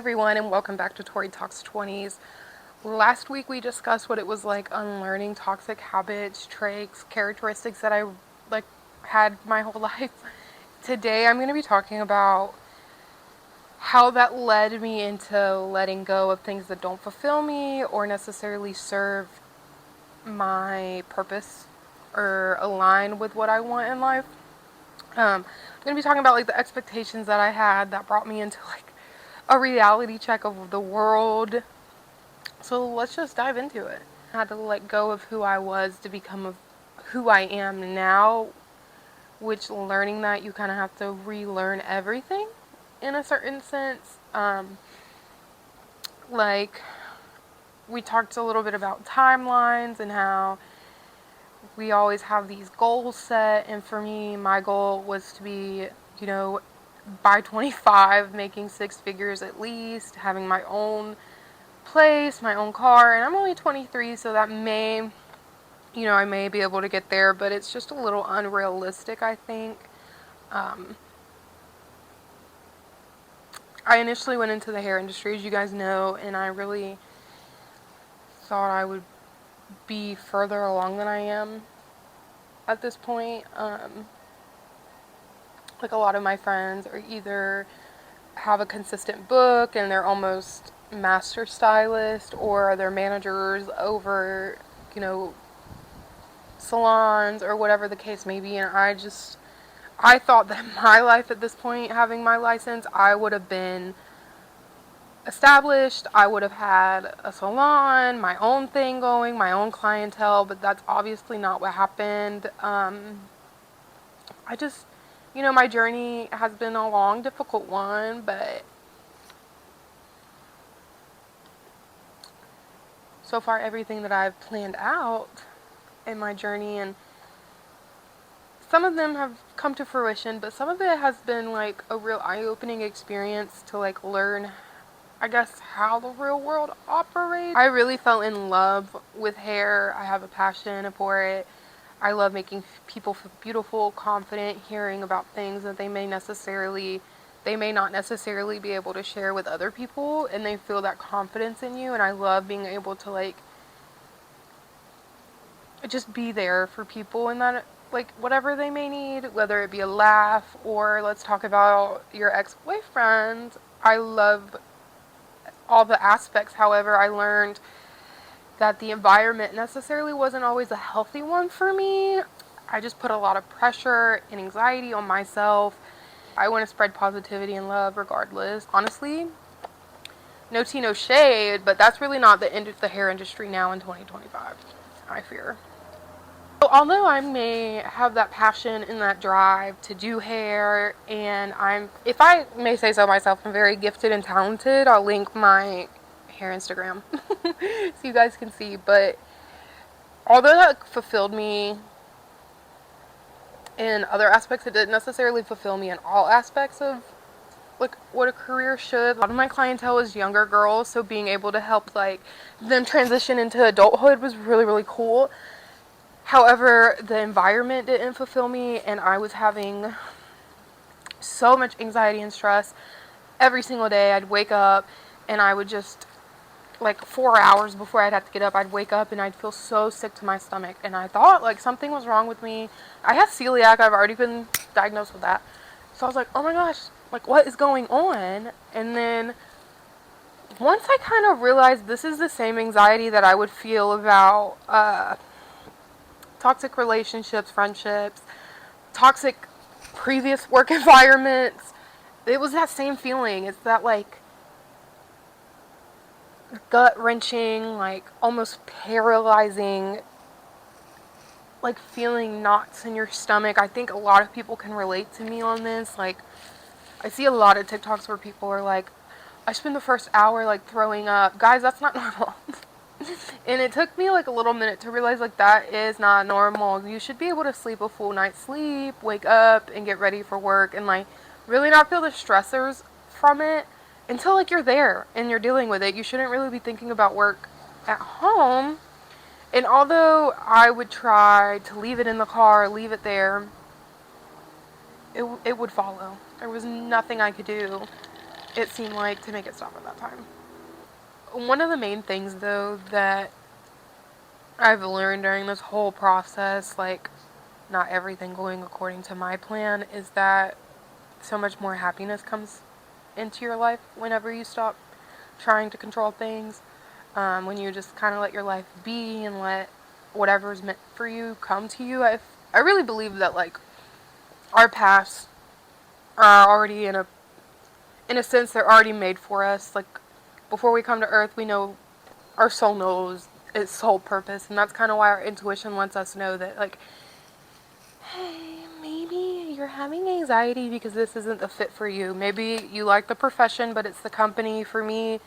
everyone, and welcome back to Tori Talks 20s. Last week we discussed what it was like unlearning toxic habits, traits, characteristics that I like had my whole life. Today I'm going to be talking about how that led me into letting go of things that don't fulfill me or necessarily serve my purpose or align with what I want in life. I'm going to be talking about like the expectations that I had that brought me into like a reality check of the world. So let's just dive into it. I had to let go of who I was to become who I am now, which learning that you kind of have to relearn everything in a certain sense. Like we talked a little bit about timelines and how we always have these goals set, and for me, my goal was to be, by 25, making six figures at least, having my own place, my own car, and I'm only 23, so that I may be able to get there, but it's just a little unrealistic, I think. I initially went into the hair industry, as you guys know, and I really thought I would be further along than I am at this point. Like a lot of my friends are either have a consistent book and they're almost master stylist, or they're managers over, salons or whatever the case may be. And I thought that in my life at this point, having my license, I would have been established. I would have had a salon, my own thing going, my own clientele, but that's obviously not what happened. My journey has been a long, difficult one, but so far everything that I've planned out in my journey, and some of them have come to fruition, but some of it has been like a real eye-opening experience to like learn, I guess, how the real world operates. I really fell in love with hair. I have a passion for it. I love making people feel beautiful, confident, hearing about things that they may not necessarily be able to share with other people, and they feel that confidence in you. And I love being able to like just be there for people and that, like, whatever they may need, whether it be a laugh or let's talk about your ex-boyfriend. I love all the aspects. However, I learned that the environment necessarily wasn't always a healthy one for me. I just put a lot of pressure and anxiety on myself. I want to spread positivity and love regardless. Honestly, no tea, no shade, but that's really not the end of the hair industry now in 2025, I fear. So although I may have that passion and that drive to do hair, and if I may say so myself, I'm very gifted and talented. I'll link my hair Instagram so you guys can see. But although that fulfilled me in other aspects, it didn't necessarily fulfill me in all aspects of like what a career should. A lot of my clientele is younger girls, so being able to help like them transition into adulthood was really, really cool. However, the environment didn't fulfill me, and I was having so much anxiety and stress every single day. I'd wake up and I would just, like 4 hours before I'd have to get up, I'd wake up and I'd feel so sick to my stomach. And I thought like something was wrong with me. I have celiac. I've already been diagnosed with that. So I was like, oh my gosh, like what is going on? And then once I kind of realized this is the same anxiety that I would feel about toxic relationships, friendships, toxic previous work environments. It was that same feeling. It's that like gut-wrenching, like almost paralyzing, like feeling knots in your stomach. I think a lot of people can relate to me on this. Like I see a lot of TikToks where people are like, I spend the first hour like throwing up. Guys, that's not normal. And it took me like a little minute to realize like that is not normal. You should be able to sleep a full night's sleep, wake up and get ready for work, and like really not feel the stressors from it until like you're there and you're dealing with it. You shouldn't really be thinking about work at home. And although I would try to leave it in the car, leave it there, it would follow. There was nothing I could do. it seemed like to make it stop at that time. One of the main things, though, that I've learned during this whole process, like, not everything going according to my plan, is that so much more happiness comes into your life whenever you stop trying to control things. When you just kind of let your life be and let whatever's meant for you come to you. I really believe that, like, our paths are already in a sense, they're already made for us. Like, before we come to earth, we know, our soul knows its sole purpose, and that's kind of why our intuition wants us to know that, like, hey, maybe you're having anxiety because this isn't the fit for you. Maybe you like the profession, but it's the company. For me,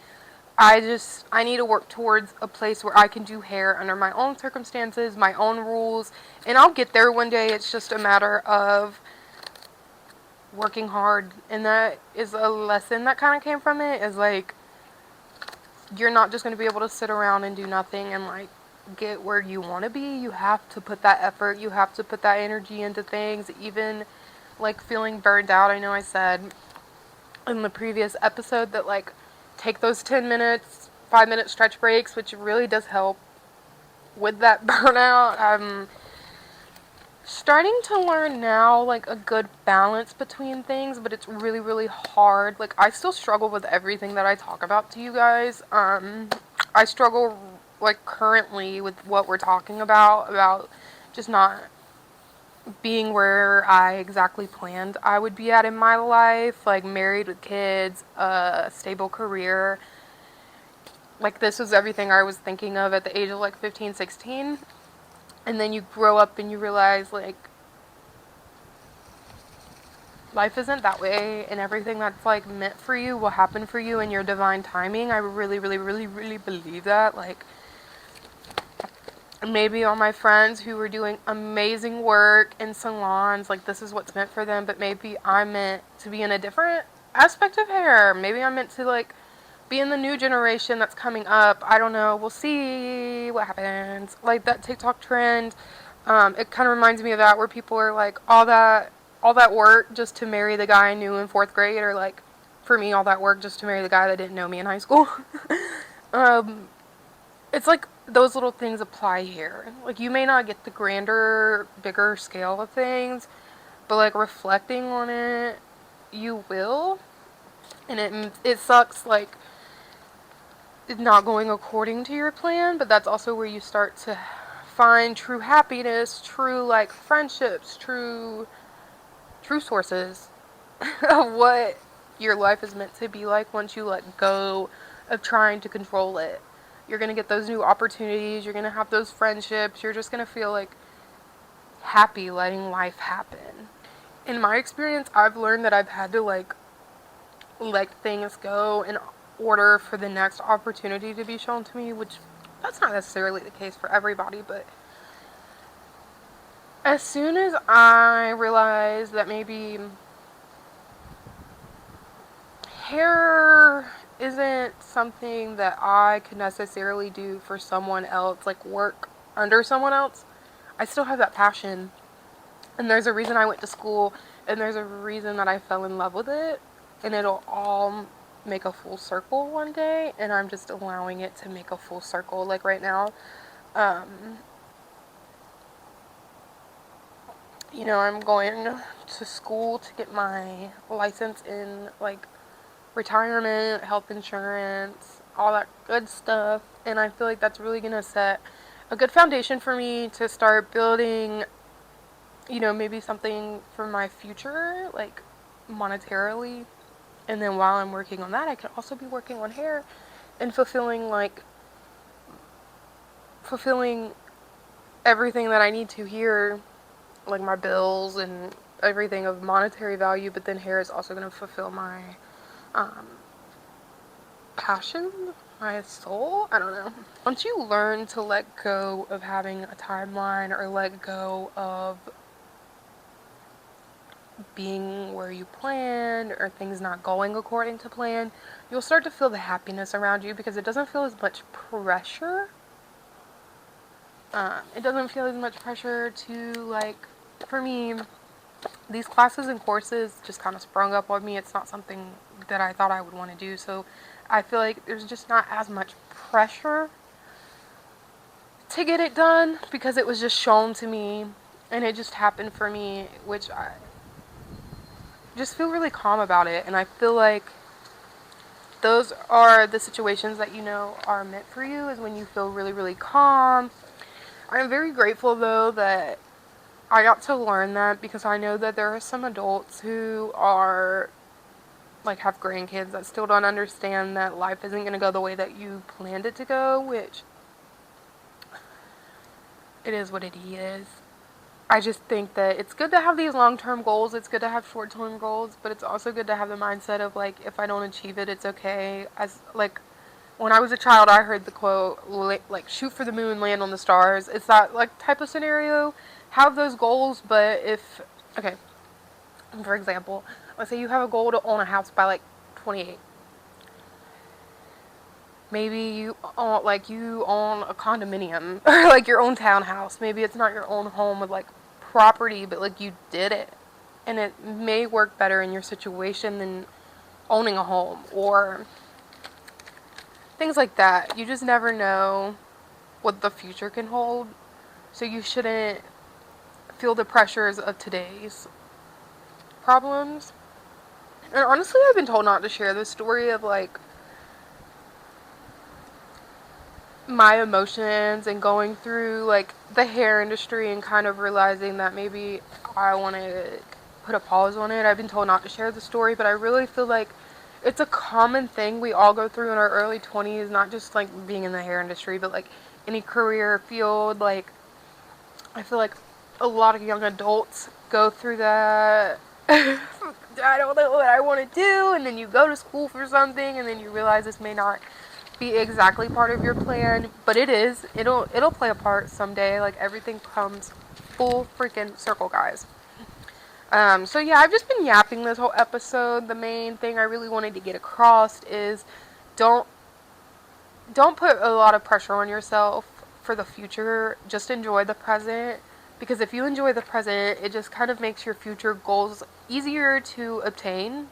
I need to work towards a place where I can do hair under my own circumstances, my own rules, and I'll get there one day. It's just a matter of working hard, and that is a lesson that kind of came from it, is like, you're not just going to be able to sit around and do nothing and, like, get where you want to be. You have to put that effort, you have to put that energy into things, even, like, feeling burned out. I know I said in the previous episode that, like, take those 10 minutes, 5-minute stretch breaks, which really does help with that burnout. I'm starting to learn now, like, a good balance between things, but it's really, really hard. Like, I still struggle with everything that I talk about to you guys. I struggle, like, currently with what we're talking about just not being where I exactly planned I would be at in my life, like, married with kids, a stable career. Like, this was everything I was thinking of at the age of, like, 15, 16. And then you grow up and you realize, like, life isn't that way, and everything that's, like, meant for you will happen for you in your divine timing. I really, really, really, really believe that. Like, maybe all my friends who were doing amazing work in salons, like, this is what's meant for them, but maybe I'm meant to be in a different aspect of hair. Maybe I'm meant to, like, be in the new generation that's coming up. I don't know. We'll see what happens. Like, that TikTok trend, it kind of reminds me of that, where people are like, all that work just to marry the guy I knew in 4th grade, or, like, for me, all that work just to marry the guy that didn't know me in high school. um, it's like those little things apply here. Like, you may not get the grander, bigger scale of things, but, like, reflecting on it, you will. And it sucks, like, not going according to your plan, but that's also where you start to find true happiness, true, like, friendships, true sources of what your life is meant to be like once you let go of trying to control it. You're going to get those new opportunities, you're going to have those friendships, you're just going to feel, like, happy letting life happen. In my experience, I've learned that I've had to, like, let things go in order for the next opportunity to be shown to me, which that's not necessarily the case for everybody, but as soon as I realized that maybe hair isn't something that I could necessarily do for someone else, like, work under someone else, I still have that passion. And there's a reason I went to school, and there's a reason that I fell in love with it, and it'll all make a full circle one day, and I'm just allowing it to make a full circle. Like, right now, you know, I'm going to school to get my license in, like, retirement, health insurance, all that good stuff, and I feel like that's really going to set a good foundation for me to start building, you know, maybe something for my future, like, monetarily. And then while I'm working on that, I can also be working on hair and fulfilling everything that I need to here, like my bills and everything of monetary value. But then hair is also going to fulfill my passion, my soul. I don't know. Once you learn to let go of having a timeline, or let go of being where you planned, or things not going according to plan, you'll start to feel the happiness around you, because it doesn't feel as much pressure. It doesn't feel as much pressure to, like, for me, these classes and courses just kind of sprung up on me. It's not something that I thought I would want to do. So I feel like there's just not as much pressure to get it done because it was just shown to me and it just happened for me, which I just feel really calm about it. And I feel like those are the situations that are meant for you, is when you feel really, really calm. I'm very grateful though that I got to learn that, because I know that there are some adults who are like have grandkids that still don't understand that life isn't going to go the way that you planned it to go, which it is what it is. I just think that it's good to have these long-term goals. It's good to have short-term goals, but it's also good to have the mindset of like, if I don't achieve it, it's okay. As like when I was a child, I heard the quote, like, shoot for the moon, land on the stars. It's that like type of scenario. Have those goals, but okay, for example, let's say you have a goal to own a house by like 28. Maybe you own a condominium or like your own townhouse. Maybe it's not your own home with like property, but like you did it. And it may work better in your situation than owning a home or things like that. You just never know what the future can hold. So you shouldn't feel the pressures of today's problems. And honestly, I've been told not to share this story of like my emotions and going through like the hair industry and kind of realizing that maybe I want to put a pause on it. I've been told not to share the story, but I really feel like it's a common thing we all go through in our early 20s, not just like being in the hair industry, but like any career field. Like I feel like a lot of young adults go through that. I don't know what I want to do, and then you go to school for something and then you realize this may not be exactly part of your plan, but it is. It'll play a part someday. Like everything comes full freaking circle, guys. So yeah, I've just been yapping this whole episode. The main thing I really wanted to get across is don't put a lot of pressure on yourself for the future. Just enjoy the present, because if you enjoy the present, it just kind of makes your future goals easier to obtain.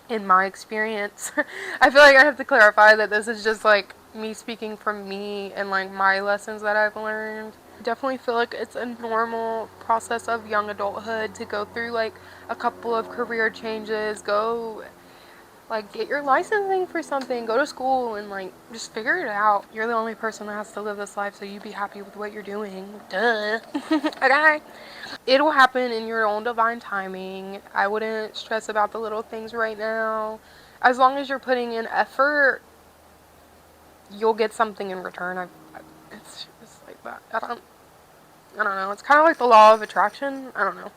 In my experience, I feel like I have to clarify that this is just like me speaking from me and like my lessons that I've learned. Definitely feel like it's a normal process of young adulthood to go through like a couple of career changes. Go like get your licensing for something, go to school and like just figure it out. You're the only person that has to live this life, so you be happy with what you're doing. Duh. Okay. It'll happen in your own divine timing. I wouldn't stress about the little things right now. As long as you're putting in effort, you'll get something in return. It's like that. I don't know. It's kind of like the law of attraction. I don't know.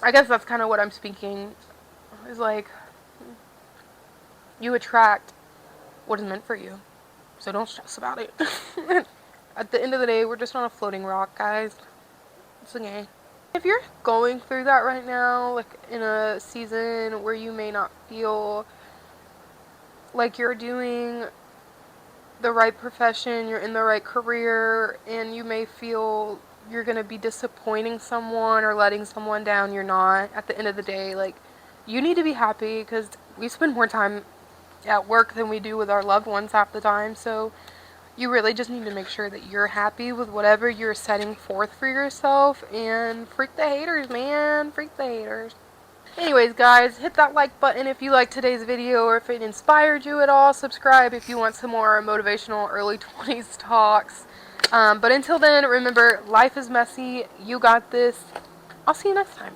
I guess that's kind of what I'm speaking. Is like, you attract what is meant for you. So don't stress about it. At the end of the day, we're just on a floating rock, guys. It's okay. If you're going through that right now, like in a season where you may not feel like you're doing the right profession, you're in the right career, and you may feel you're going to be disappointing someone or letting someone down, you're not. At the end of the day, like, you need to be happy, because we spend more time at work than we do with our loved ones half the time. So you really just need to make sure that you're happy with whatever you're setting forth for yourself, and freak the haters, man. Freak the haters. Anyways, guys, hit that like button if you liked today's video or if it inspired you at all. Subscribe if you want some more motivational early 20s talks. But until then, remember, life is messy. You got this. I'll see you next time.